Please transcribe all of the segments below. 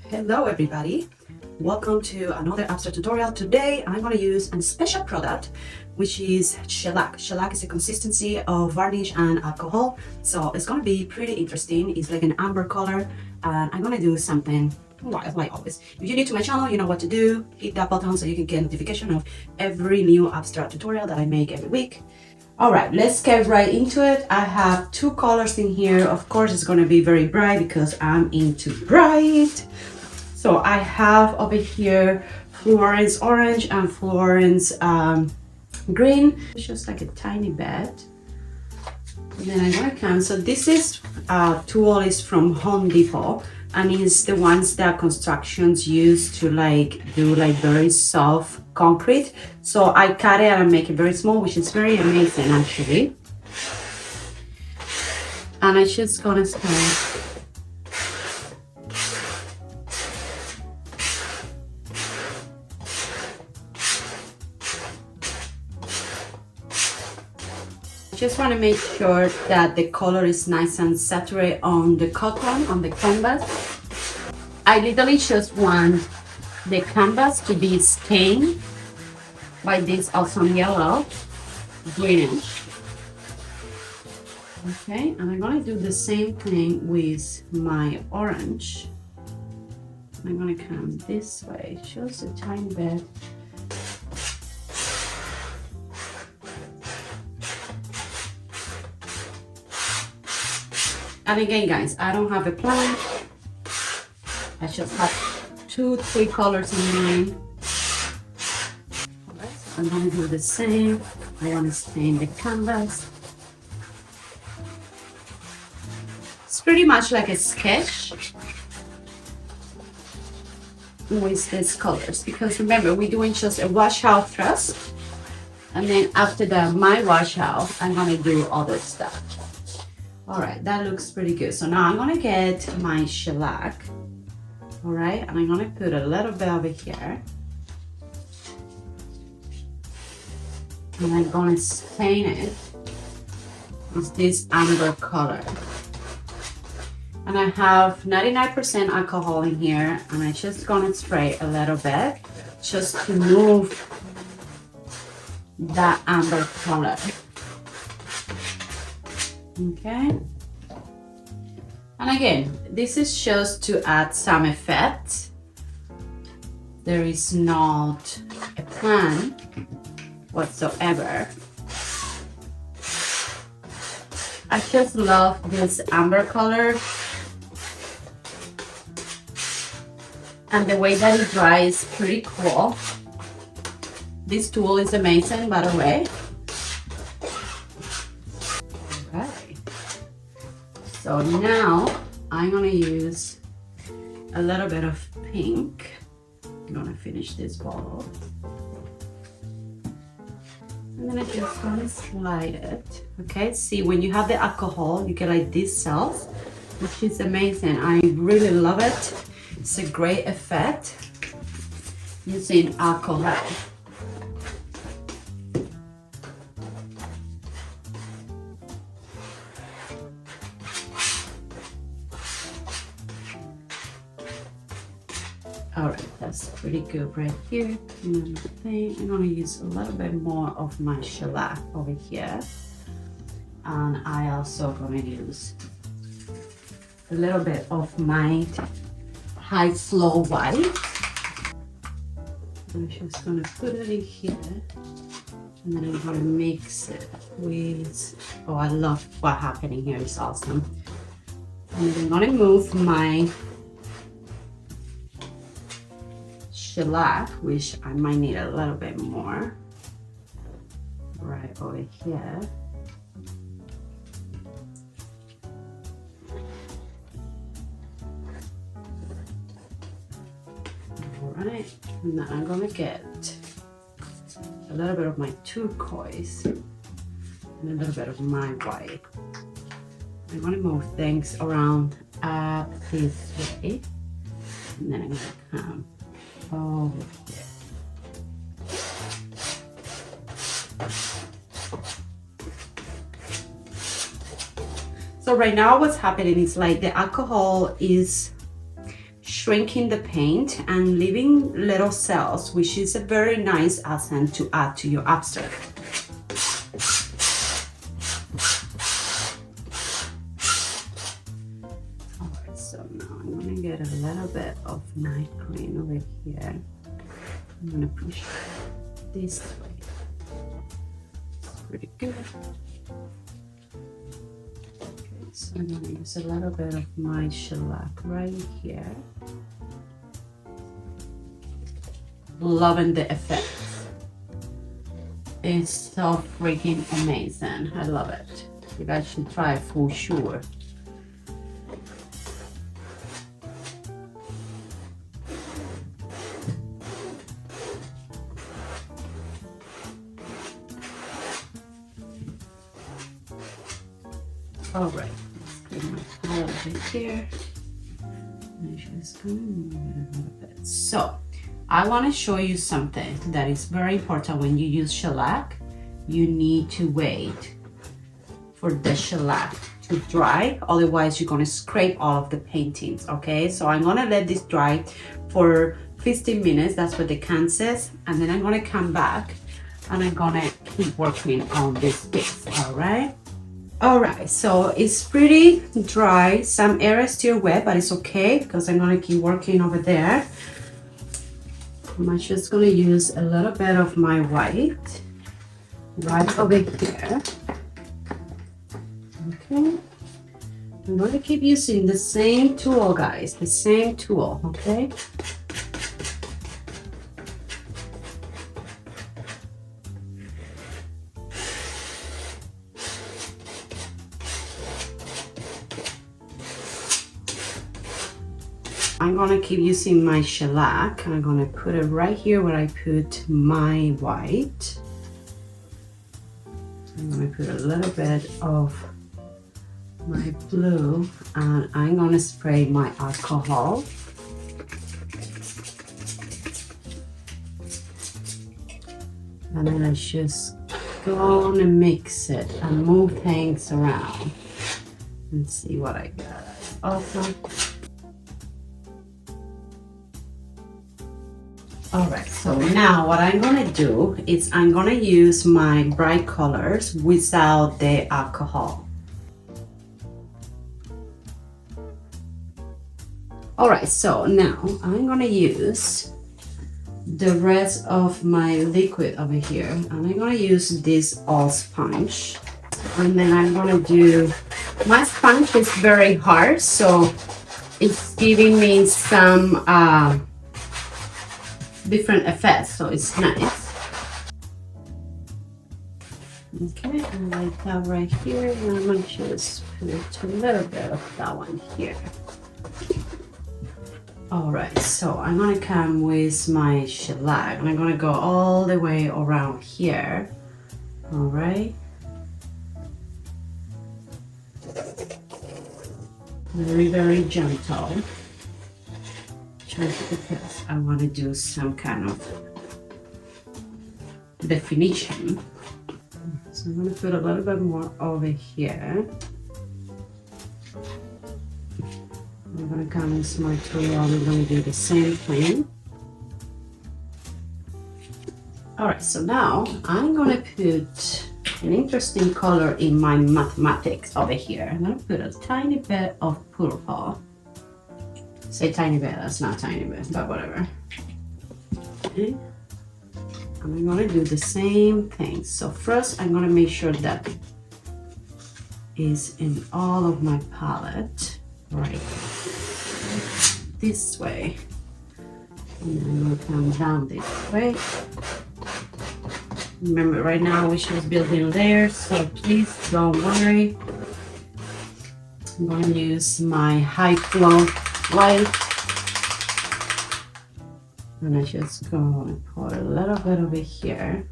Hello everybody, welcome to another abstract tutorial. Today I'm going to use a special product which is shellac. Shellac is a consistency of varnish and alcohol, so it's going to be pretty interesting. It's like an amber color and I'm going to do something like always. If you're new to my channel, you know what to do. Hit that button so you can get notification of every new abstract tutorial that I make every week. Alright, let's get right into it. I have two colors in here. Of course it's going to be very bright because I'm into bright. So I have over here Fluorescent Orange and Fluorescent Green. It's just like a tiny bit. And then I'm gonna come. So this is tool is from Home Depot, and it's the ones that constructions use to do very soft concrete. So I cut it and make it very small, which is very amazing actually. And I just gonna start. Just want to make sure that the color is nice and saturated on the cotton, on the canvas. I literally just want the canvas to be stained by this awesome yellow, greenish. Okay, and I'm going to do the same thing with my orange. I'm going to come this way, just a tiny bit. And again, guys, I don't have a plan. I just have 2-3 colors in mind. Alright, so I'm gonna do the same. I want to stain the canvas. It's pretty much like a sketch with these colors, because remember, we're doing just a washout first, and then after that, my washout, I'm gonna do other stuff. All right, that looks pretty good. So now I'm gonna get my shellac, all right, and I'm gonna put a little bit over here. And I'm gonna stain it with this amber color. And I have 99% alcohol in here, and I'm just gonna spray a little bit just to move that amber color. Okay, and again, this is just to add some effect. There is not a plan whatsoever. I just love this amber color and the way that it dries, pretty cool. This tool is amazing, by the way. So now I'm gonna use a little bit of pink. I'm gonna finish this bottle. And then I'm just gonna slide it. Okay, see, when you have the alcohol, you get like these cells, which is amazing. I really love it. It's a great effect using alcohol. Alright, that's pretty good right here. And then I'm gonna use a little bit more of my shellac over here. And I also gonna use a little bit of my high flow white. I'm just gonna put it in here. And then I'm gonna mix it with, oh, I love what's happening here, it's awesome. And I'm gonna move my shellac, which I might need a little bit more, right over here. All right, and then I'm gonna get a little bit of my turquoise and a little bit of my white. I'm gonna move things around this way, and then I'm gonna come over here. So right now what's happening is like the alcohol is shrinking the paint and leaving little cells, which is a very nice accent to add to your abstract. Alright, so now I'm gonna get a little bit of night green over here. I'm gonna push this way. It's pretty good. So I'm going to use a little bit of my shellac right here. Loving the effect. It's so freaking amazing. I love it. You guys should try it for sure. All right. Over here. I'm just gonna move it a little bit. So I want to show you something that is very important when you use shellac. You need to wait for the shellac to dry, otherwise you're gonna scrape all of the paintings. Okay, so I'm gonna let this dry for 15 minutes, that's what the can says, and then I'm gonna come back and I'm gonna keep working on this piece. All right, so it's pretty dry. Some area is still wet, but it's okay because I'm gonna keep working over there. I'm just gonna use a little bit of my white right over here. Okay, I'm gonna keep using the same tool, guys, the same tool, okay? I'm gonna keep using my shellac and I'm gonna put it right here where I put my white. I'm gonna put a little bit of my blue and I'm gonna spray my alcohol. And then I just go and mix it and move things around and see what I got. Awesome. Alright, so now what I'm gonna do is I'm gonna use my bright colors without the alcohol. Alright, so now I'm gonna use the rest of my liquid over here and I'm gonna use this all sponge. And then I'm gonna do, my sponge is very hard, so it's giving me some different effects, so it's nice. Okay, and like that right here, and I'm gonna just put a little bit of that one here. All right, so I'm gonna come with my shellac and I'm gonna go all the way around here. All right. Very, very gentle. Just because I want to do some kind of definition. So I'm going to put a little bit more over here. I'm going to come with my tool and I'm going to do the same thing. Alright, so now I'm going to put an interesting color in my mathematics over here. I'm going to put a tiny bit of purple. Say tiny bit, that's not tiny bit, but whatever. Okay. And I'm gonna do the same thing. So first I'm gonna make sure that is in all of my palette, right this way. And then I'm gonna come down this way. Remember, right now we're just building layers, so please don't worry. I'm gonna use my high flow white, and I just go and put a little bit over here,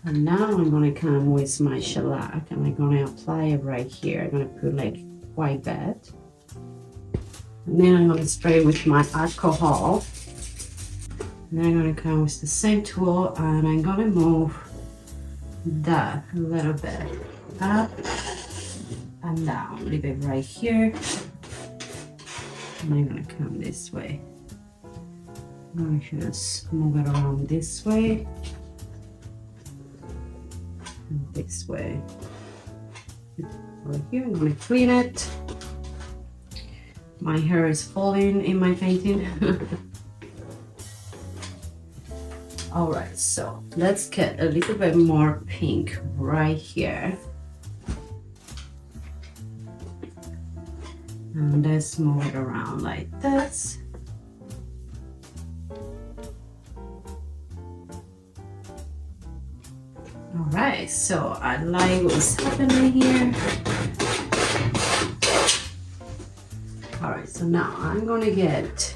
and now I'm going to come with my shellac and I'm going to apply it right here. I'm going to put like white bed, and then I'm going to spray with my alcohol, and then I'm going to come with the same tool and I'm going to move that a little bit up and down. Leave it right here. And I'm gonna come this way. I just move it around this way and this way. Right here, I'm gonna clean it. My hair is falling in my painting. All right, so let's get a little bit more pink right here. And let's move it around like this. All right, so I like what's happening here. All right, so now I'm gonna get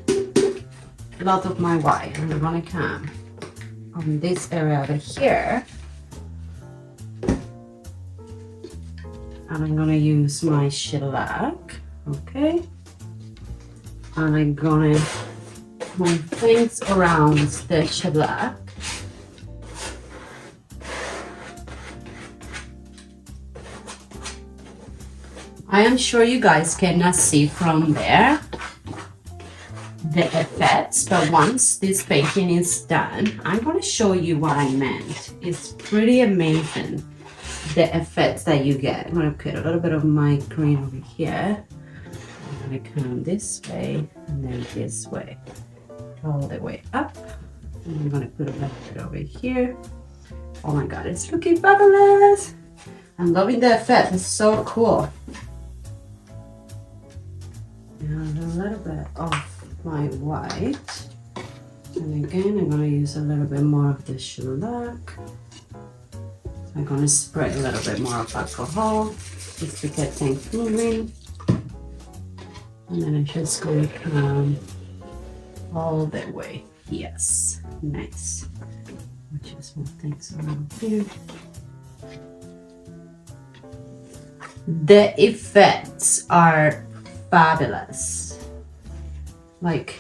a lot of my white and I'm gonna come on this area over here. And I'm gonna use my shellac, okay? And I'm gonna move things around the shellac. I am sure you guys cannot see from there the effects, but once this painting is done, I'm gonna show you what I meant. It's pretty amazing, the effects that you get. I'm gonna put a little bit of my green over here. I'm gonna come this way and then this way, all the way up. And I'm gonna put a little bit over here. Oh my God, it's looking fabulous. I'm loving the effect, it's so cool. And a little bit of my white. And again, I'm gonna use a little bit more of the shellac. I'm gonna spread a little bit more of alcohol just to get things moving. And then I'm just gonna come all the way. Yes, nice. I'll just move things around here. The effects are fabulous. Like,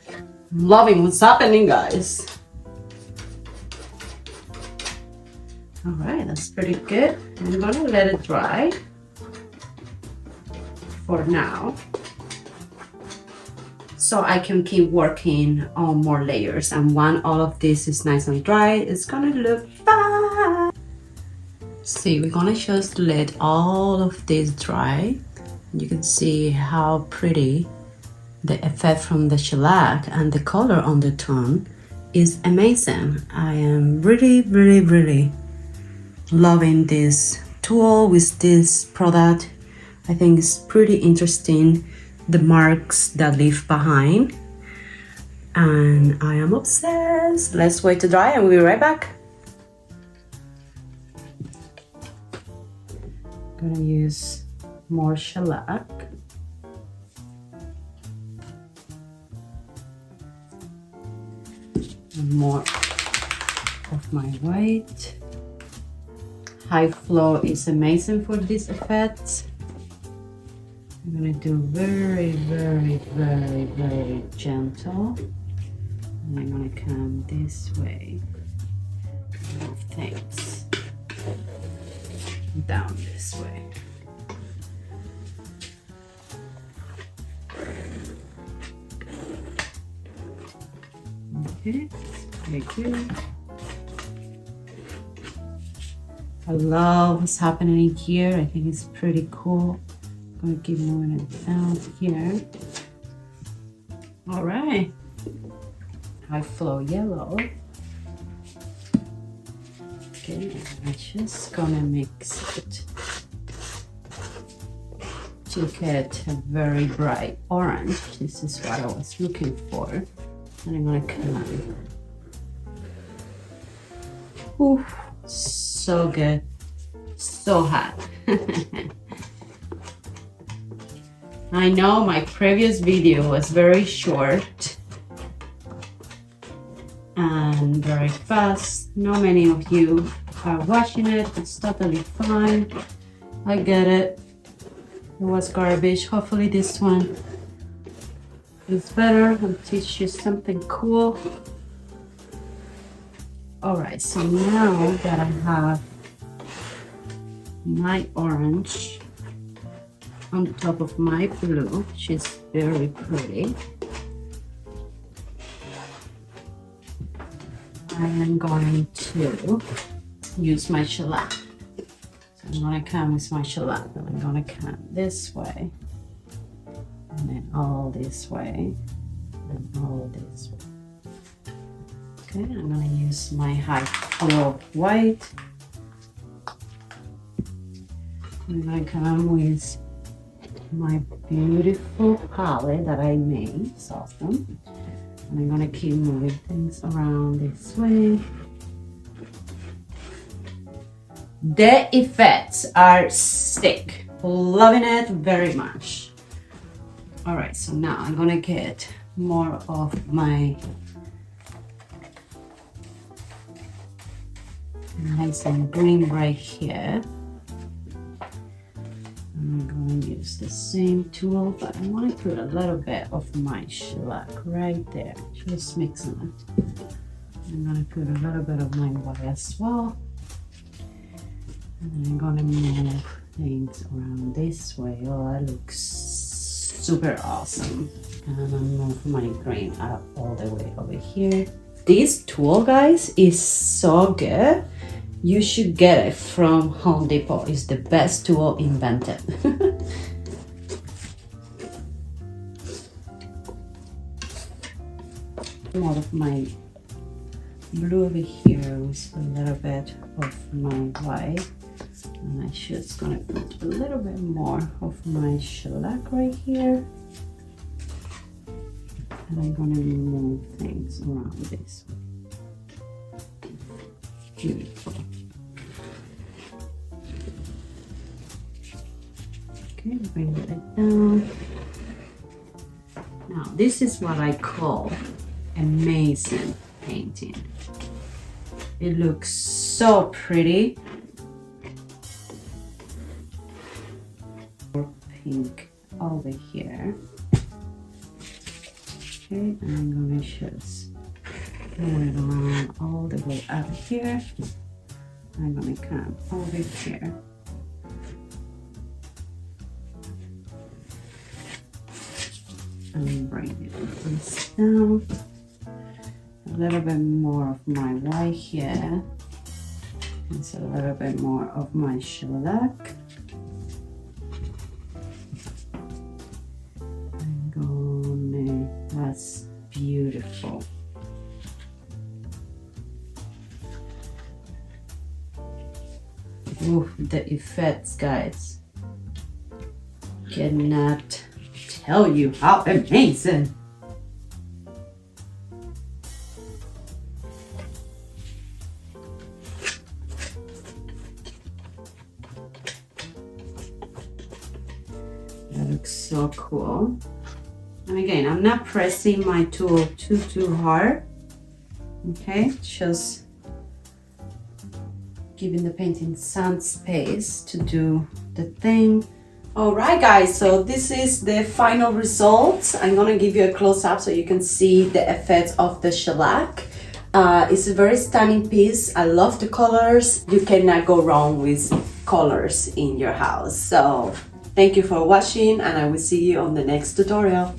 I'm loving what's happening, guys. All right, that's pretty good. I'm gonna let it dry for now, so I can keep working on more layers. And when all of this is nice and dry, it's gonna look fine. See, we're gonna just let all of this dry. You can see how pretty the effect from the shellac and the color undertone is amazing. I am really loving this tool with this product. I think it's pretty interesting, the marks that leave behind, and I am obsessed. Let's wait to dry and we'll be right back. I'm gonna use more shellac. And more of my white. High flow is amazing for this effect. I'm gonna do very gentle. And I'm gonna come this way. Move things down this way. Okay, very good. I love what's happening here. I think it's pretty cool. I'm gonna keep moving it down here. All right. High flow yellow. Okay, I'm just gonna mix it to get a very bright orange. This is what I was looking for. And I'm gonna come. Ooh, so good, so hot. I know my previous video was very short and very fast. Not many of you are watching it. It's totally fine. I get it. It was garbage. Hopefully this one is better and teach you something cool. All right, so now that I have my orange on top of my blue, which is very pretty, I am going to use my shellac. So I'm going to come with my shellac, and I'm going to come this way, and then all this way, and all this way. Okay, I'm going to use my high color of white. I'm going to come with my beautiful palette that I made. It's awesome. And I'm going to keep moving things around this way. The effects are sick. Loving it very much. All right, so now I'm going to get more of my nice and green right here. I'm going to use the same tool, but I want to put a little bit of my shellac right there, just mixing it. I'm going to put a little bit of my white as well. And I'm going to move things around this way. Oh, that looks super awesome. And I'm going to move my green up all the way over here. This tool, guys, is so good. You should get it from Home Depot. It's the best tool invented. More of my blue over here with a little bit of my white. And I'm just gonna put a little bit more of my shellac right here. And I'm gonna move things around this way. Beautiful. Okay, bring it down. Now, this is what I call amazing painting. It looks so pretty. Pink over here. Okay, and I'm gonna just move it around all the way up here. I'm gonna come over here. And bring it down. A little bit more of my white here. And a little bit more of my shellac. That's beautiful. Ooh, the effects, guys. Cannot tell you how amazing. That looks so cool. And again, I'm not pressing my tool too hard. Okay, just giving the painting some space to do the thing. All right, guys, so this is the final result. I'm gonna give you a close-up so you can see the effects of the shellac. It's a very stunning piece. I love the colors. You cannot go wrong with colors in your house. So thank you for watching, and I will see you on the next tutorial.